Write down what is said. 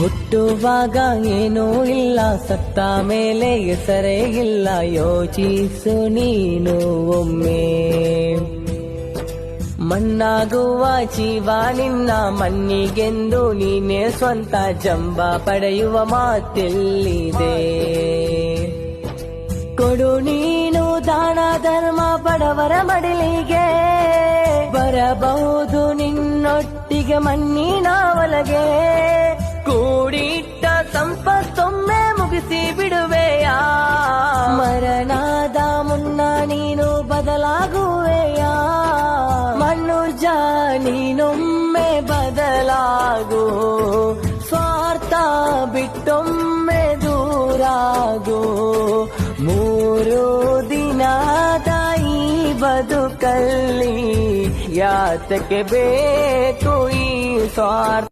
ಹುಟ್ಟುವಾಗ ಏನೂ ಇಲ್ಲ, ಸತ್ತ ಮೇಲೆ ಹೆಸರೇ ಇಲ್ಲ, ಯೋಚಿಸು ನೀನು ಒಮ್ಮೆ. ಮಣ್ಣಾಗುವ ಜೀವ ನಿನ್ನ ಮಣ್ಣಿಗೆಂದು ನೀನೇ ಸ್ವಂತ, ಜಂಬ ಪಡೆಯುವ ಮಾತೆಲ್ಲಿದೆ. ಕೊಡು ನೀನು ದಾನ ಧರ್ಮ ಬಡವರ ಮಡಿಲಿಗೆ, ಬರಬಹುದು ನಿನ್ನೊಟ್ಟಿಗೆ ಮಣ್ಣಿನ ಒಳಗೆ. ಕೂಡಿಟ್ಟ ಸಂಪತ್ತೊಮ್ಮೆ ಮುಗಿಸಿ ಬಿಡುವೆಯಾ, ಮರಣದ ಮುನ್ನ ನೀನು ಬದಲಾಗುವೆಯಾ. ಮನುಜ ನೀನೊಮ್ಮೆ ಬದಲಾಗು, ಸ್ವಾರ್ಥ ಬಿಟ್ಟೊಮ್ಮೆ ದೂರಾಗು. 3 ದಿನದ ಈ ಬದುಕಲ್ಲಿ ಯಾತಕ್ಕೆ ಬೇಕು ಈ ಸ್ವಾರ್ಥ.